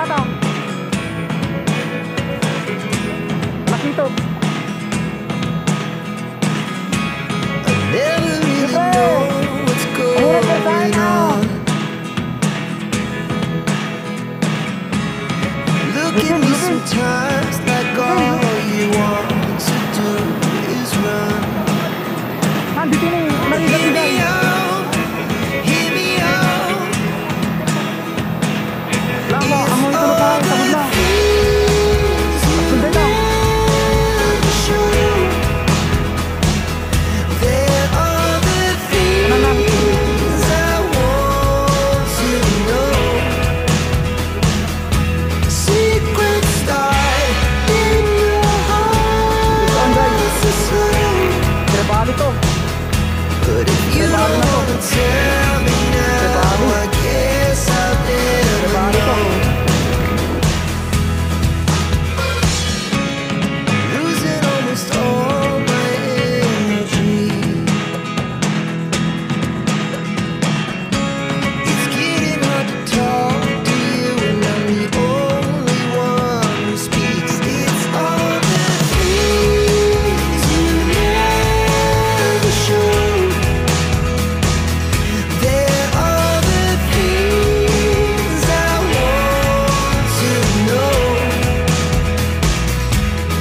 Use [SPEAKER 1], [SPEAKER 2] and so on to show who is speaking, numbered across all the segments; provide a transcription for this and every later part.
[SPEAKER 1] bata. Nakito.
[SPEAKER 2] Never really know what's going on. Look at me sometimes like all you want to do is run.
[SPEAKER 1] Nandito na yung
[SPEAKER 2] Hear me out, hear me out.
[SPEAKER 1] Lang mo, amoy tulog na sa bigla. Sunday lang.
[SPEAKER 2] There are the things I want to know. Secret start in your heart. This is true.
[SPEAKER 1] Trebali to.
[SPEAKER 2] But if you don't wanna tell me now, I guess I'll never know. Losing almost all my energy. It's getting hard to talk to you, and I'm the only one who speaks. It's all the things you never show. There are the things I want to know.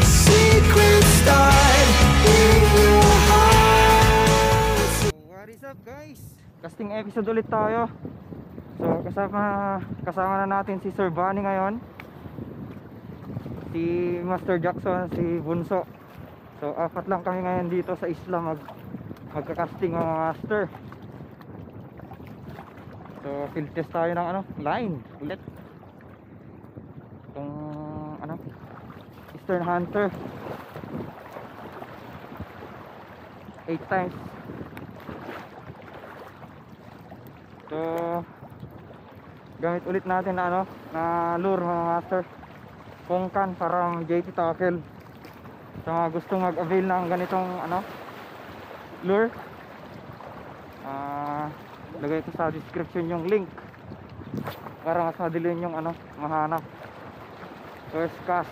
[SPEAKER 2] Secret start in your heart.
[SPEAKER 1] What is up guys? Casting episode ulit tayo. So kasama na natin si Sir Bunny ngayon, si Master Jackson, si Bunso. So apat lang kami ngayon dito sa isla magka-casting mga master. So field test tayo ng line ulit. Itong Eastern Hunter 8 times. So gamit ulit natin na na lure mga master, Kongkan, parang JT tackle. Sa mga gustong mag-avail ng ganitong lure, lagay ko sa description yung link para mas madali yung mahanap. First cast.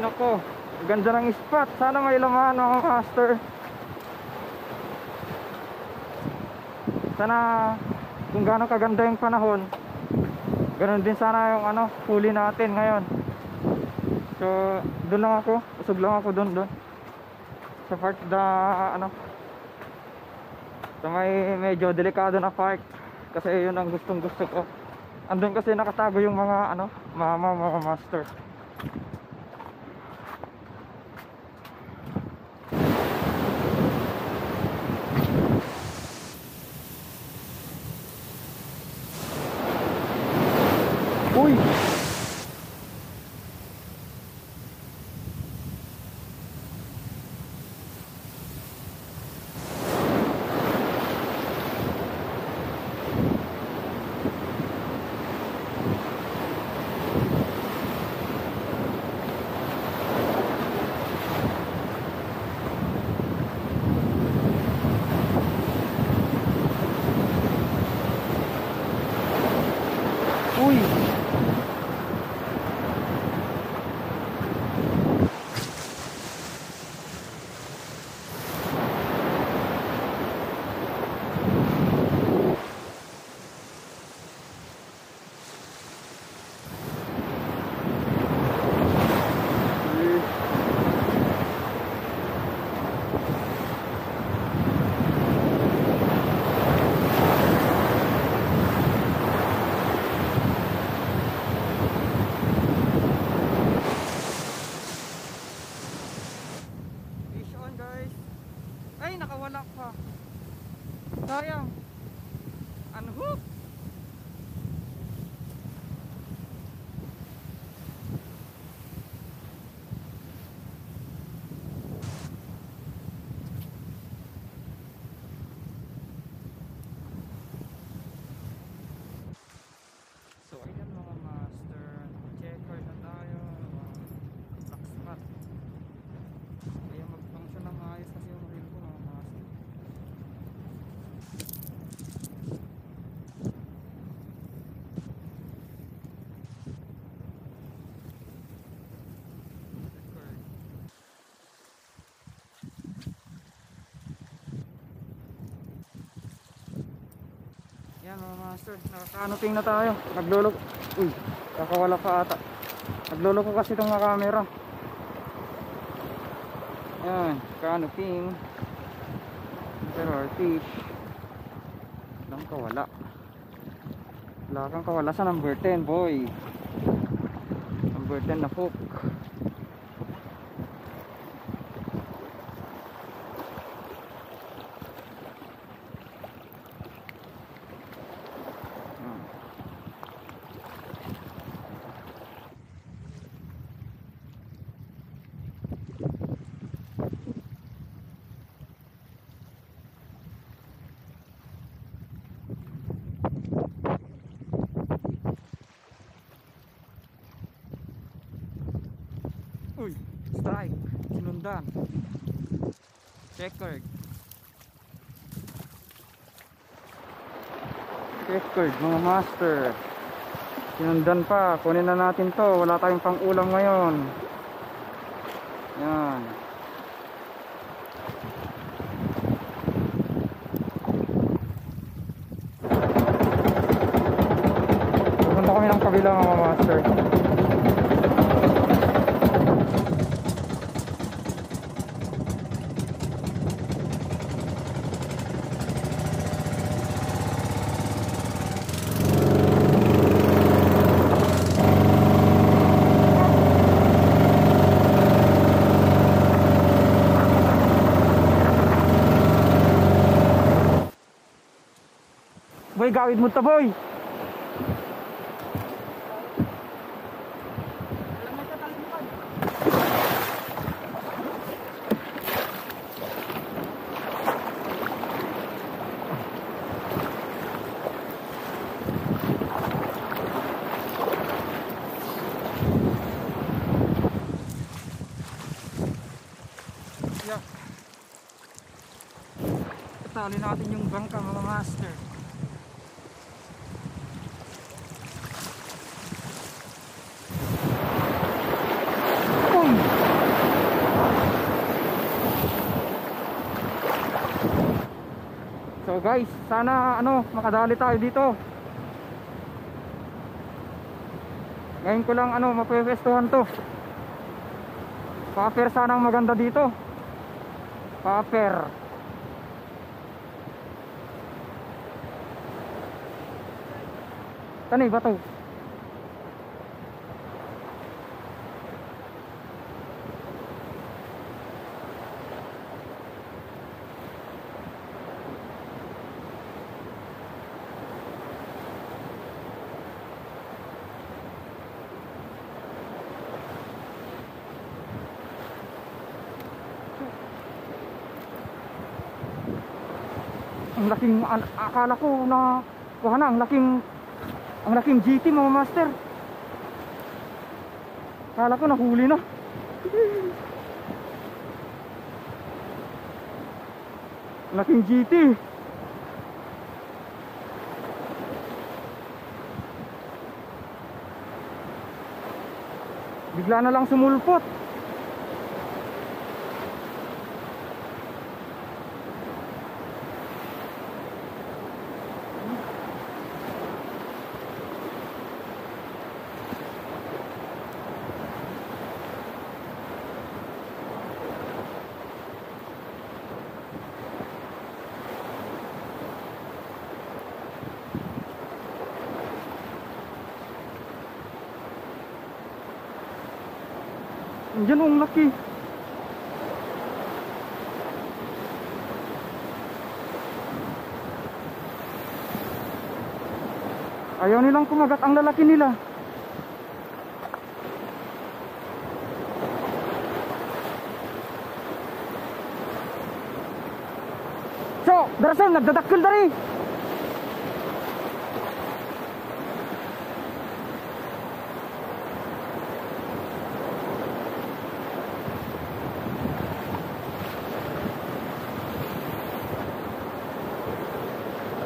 [SPEAKER 1] Nako, ganda ng spot. Sana may laman mga master. Sana kung gaano kaganda yung panahon, ganoon din sana yung huli natin ngayon. So doon lang ako, usog lang ako doon sa part na sa may medyo delikado na part, kasi yun ang gustong gusto ko. Andun kasi nakatago yung mga mga master. Uy! Uy! Ay, nakawala pa. Sayang. Unhook! So ayan mga master, checker na tayo, black spot. Kaya mag-function ng ayos kasi yung reel ko mga master. Checker. Yan mga master, nakaka-anoting na tayo. Naglulog. Uy, kakawala pa ata. Naglulog ko kasi itong mga camera. Yan, canoping. Pero our fish. Walang kawala. Wala kang kawala sa number 10 boy. Number 10 na hook. Uy, strike. Sinundan. Checkered. Checkered mga master. Sinundan pa. Kunin na natin to. Wala tayong pang ulam ngayon. Yan. Pupunta kami ng kabila mga master. Boy, gawid mo to boy. Yeah. Tali natin yung bangka mga master. So guys, sana makadali tayo dito. Ngayon ko lang mapwestuhan to. Paper sana ang maganda dito. Paper. Tanay ba to? Ang laking, akala ko na kuha na, ang laking GT mga master. Akala ko nahuli na. Ang laking GT. Bigla na lang sumulpot. Diyan ang laki. Ayaw nilang kumagat ang lalaki nila. So, darasan, nagdadakil dari.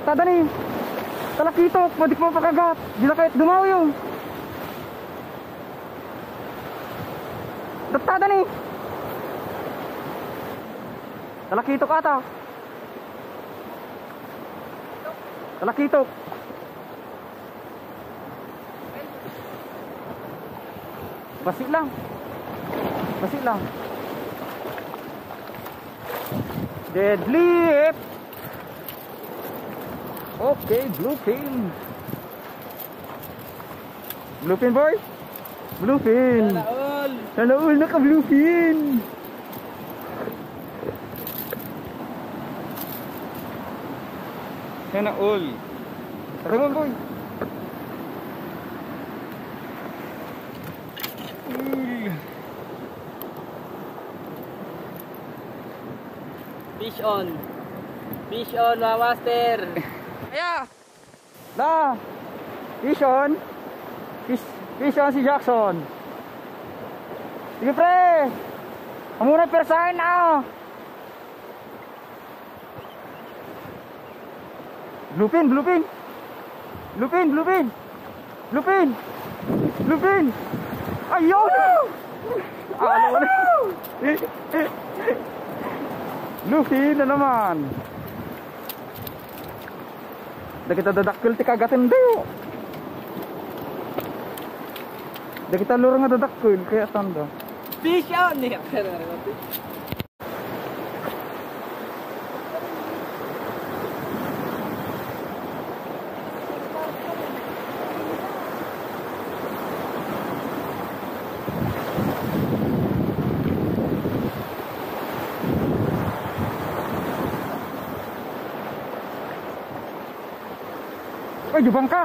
[SPEAKER 1] Tada ni, talakitok, madik mo pakagat. Di na kahit dumaw yung. Tada ni. Talakitok ata. Talakitok. Basi lang. Basi lang. Deadlift. Okay, bluefin. Bluefin boy? Bluefin. Sana all naka-bluefin. Sana all. Tara mo boy.
[SPEAKER 3] Fish on. Fish on, mga master.
[SPEAKER 1] Aya. Na. Fish on. Fish on si Jackson. Sige pre. Muna persahin na. Bluefin, bluefin. Bluefin, bluefin. Bluefin. Bluefin. Ayun. Ano na? Bluefin na naman. Da kita dadakkel ti kagatin dayo. Da kita luro nga dadakkel kaya tanda.
[SPEAKER 3] Fish on.
[SPEAKER 1] Ay, jubang ka.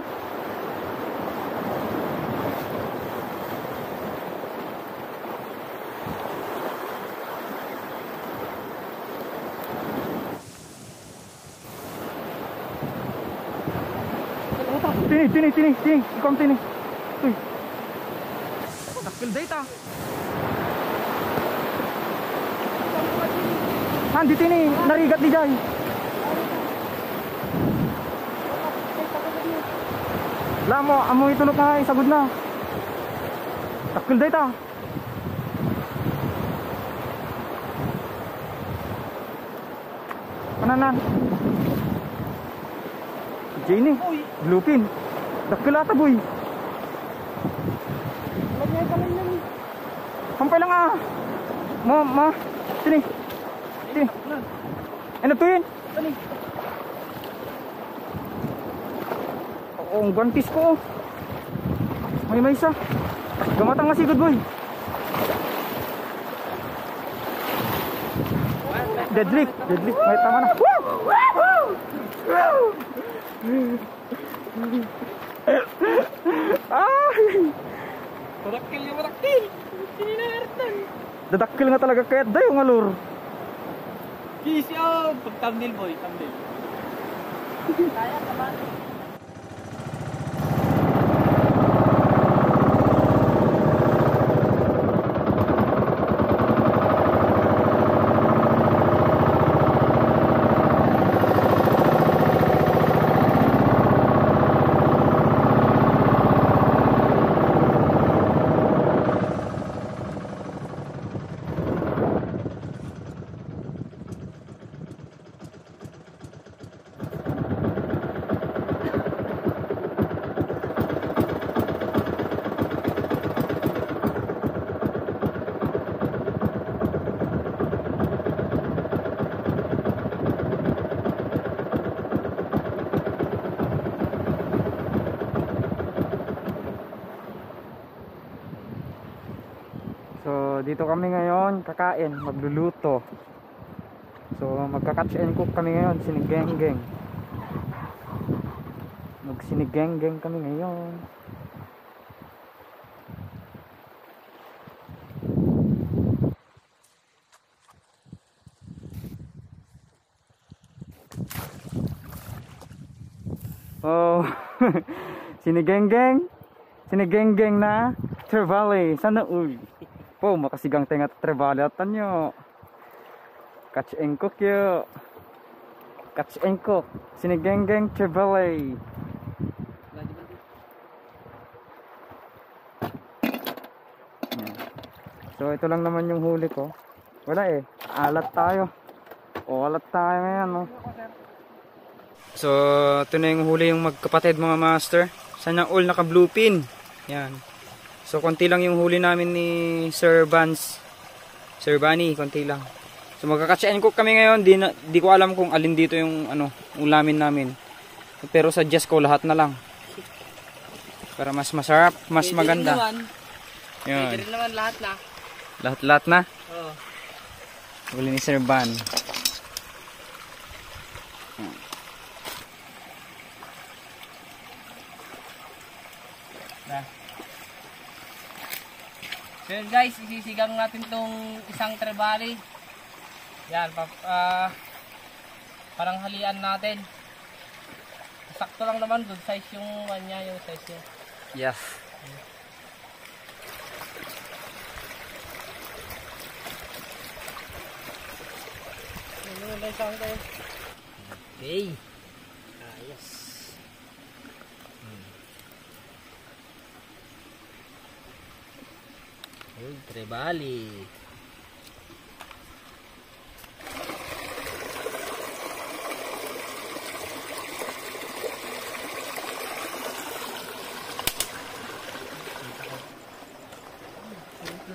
[SPEAKER 1] Tini. Ikaw tini. Uy. Dakil data. Handi tini, narigat di jay. Lamo, amoy tulok na isagod na. Dakil data. Pananan. Jenny, bluefin. Dakil ata boy. Sampay lang ah. Ma. Sini. Ano to yun? Oo, ang gantis ko. May isa. Gamatang nga sigod boy. Deadlift. May tama na.
[SPEAKER 3] Marakil. Sininartan.
[SPEAKER 1] Dadakil nga talaga kaya dayo nga lure.
[SPEAKER 3] Fish on. Pag thumbnail boy, thumbnail. Kaya ka ba?
[SPEAKER 1] So dito kami ngayon kakain, magluluto. So magka-catch and cook kami ngayon, sinigenggeng. Magsinigeng-geng kami ngayon. Oh, sinigeng-geng. Sinigeng-geng na Trevally. Sana uy. Po, makasigang tenga Trevally at tanyo. Catch and cook yo. Catch and cook. Sinigeng-geng Trevally. Yan. So ito lang naman yung huli ko. Wala eh. Alat tayo. O alat tayo ngayon, no. So, ito na yung huli yung magkapatid mga master. Sana all naka blue pin. Yan. So, konti lang yung huli namin ni Sir Vance. Sir Bunny, konti lang. So, magkakatsain cook kami ngayon. Di ko alam kung alin dito yung ulamin namin. Pero suggest ko lahat na lang. Para mas masarap, mas maganda.
[SPEAKER 3] Pwede rin naman lahat na.
[SPEAKER 1] Lahat-lahat na?
[SPEAKER 3] Oo.
[SPEAKER 1] Huli ni Sir Van.
[SPEAKER 3] So yun guys, isisigang natin tong isang Trevally. Yan, parang halian natin. Sakto lang naman, good size yung kanya, yung size niya.
[SPEAKER 1] Yes.
[SPEAKER 3] Okay. Ayos. Uy, Trevally.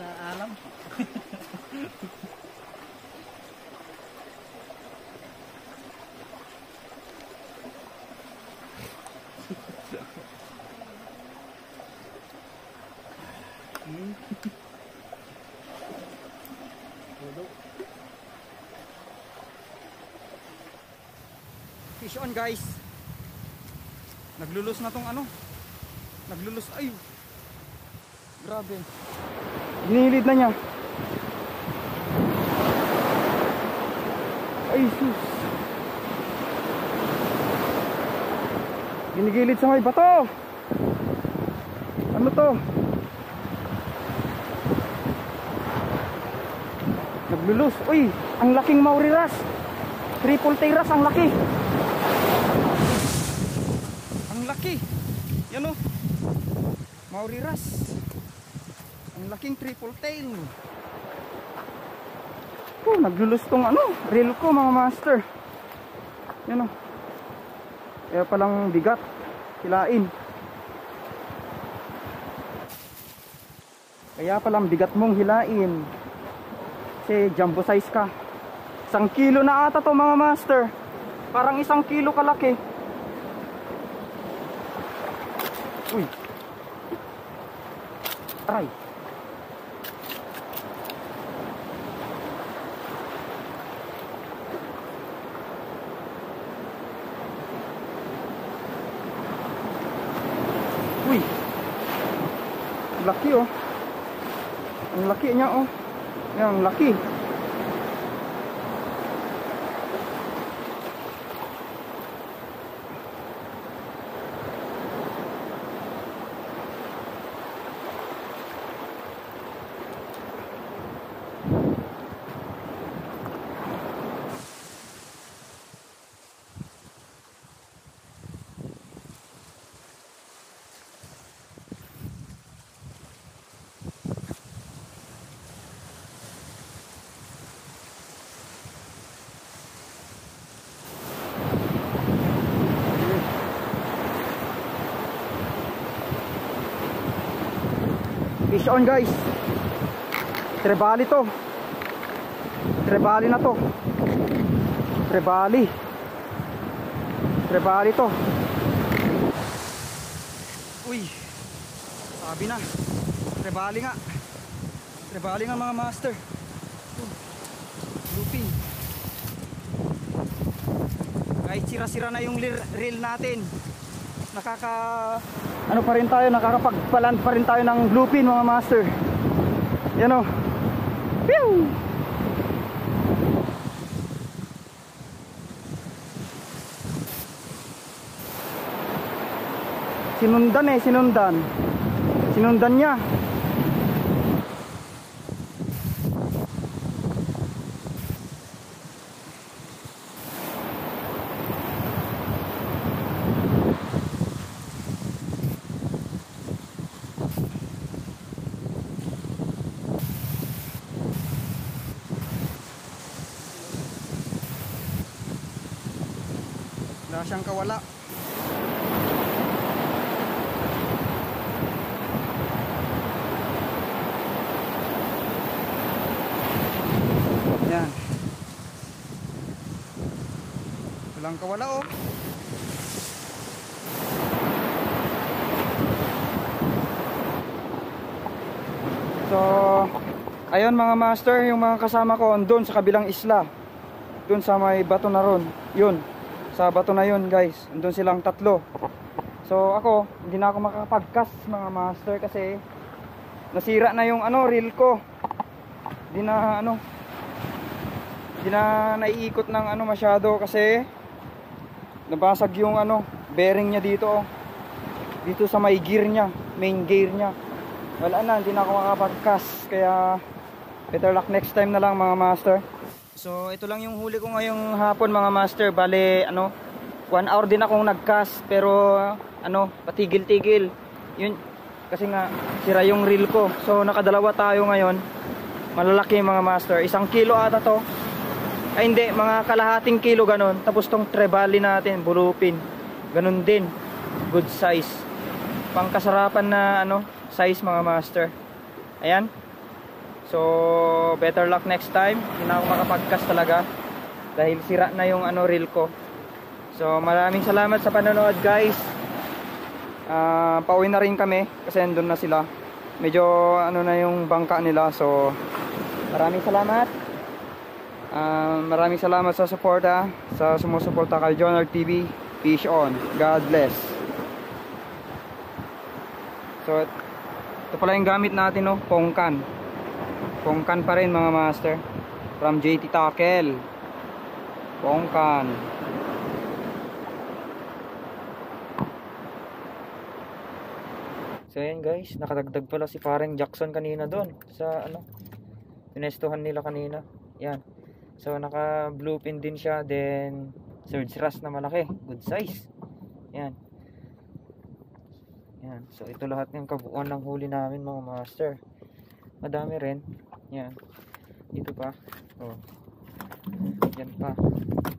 [SPEAKER 3] Alam.
[SPEAKER 1] Fish on guys. Naglulus na tong Naglulus. Ay. Grabe. Ginilid na niya. Ay sus. Ginigilid sa may bato. Ano to? Naglulus. Uy, ang laking mauriras. Triple tiras ang laki. Ang laki. Yan o. Mauriras. Ang laking triple tail. Naglulus tong reel ko mga master. Yan o. Kaya palang bigat. Hilain. Kaya palang bigat mong hilain. Kasi jumbo size ka. 1 kilo na ata to mga master. Parang 1 kilo kalaki. Uy. Aray. Uy. Laki oh. Ang laki niya oh. Yang laki. Fish on guys. Trevally to. Trevally na to. Trevally. Trevally to. Uy. Sabi na. Trevally nga. Trevally nga mga master. Looping. Kahit sira-sira na yung reel natin. ano pa rin tayo, nakakapagpaland pa rin tayo ng bluefin mga master. Yan o. Pew! Sinundan niya. Wala siyang kawala. Yan. Walang kawala oh. So, ayun mga master, yung mga kasama ko doon sa kabilang isla. Doon sa may bato na ron. Yun. Sa bato na yun guys. Doon silang tatlo. So ako, hindi na ako makakapag-cast mga master kasi nasira na yung reel ko. Hindi na naiikot ng masyado kasi nabasag yung bearing niya dito oh. Dito sa may gear niya, main gear niya. Wala na, hindi na ako makakapag-cast kaya better luck next time na lang mga master. So ito lang yung huli ko ngayong hapon mga master. Bale 1 hour din akong nag-cast pero patigil-tigil. Yun kasi nga sira yung reel ko. So nakadalawa tayo ngayon. Malalaki mga master. 1 kilo ata to. Ay hindi, mga kalahating kilo ganon. Tapos tong trevally natin, bulupin. Ganon din. Good size. Pangkasarapan na size mga master. Ayan. So better luck next time. Hindi na ako makapag-cast talaga dahil sira na yung reel ko. So maraming salamat sa panonood guys. Pauwi na rin kami kasi andun na sila. Medyo na yung bangka nila. So maraming salamat. Maraming salamat sa suporta, sa sumusuporta kay Jonard TV. Fish on. God bless. So ito pala yung gamit natin pongkan. Pongkan pa rin mga master. From JT Tackle. Pongkan. So ayan guys, nakadagdag pala si pareng Jackson kanina doon sa tinestuhan nila kanina. Yan. So naka bluefin din siya, then surge wrasse na malaki, good size. Yan. Yan. So ito lahat ng kabuuan ng huli namin mga master. Madami rin. Yan. Dito pa. Oh. Yan pa.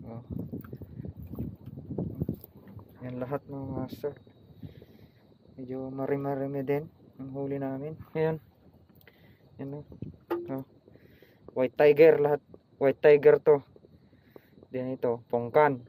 [SPEAKER 1] Oh. Yan lahat mga master. Medyo marimi-marimi din ang huli namin. Ngayon. Yan oh. White tiger lahat. White tiger to. Then ito, pongkan.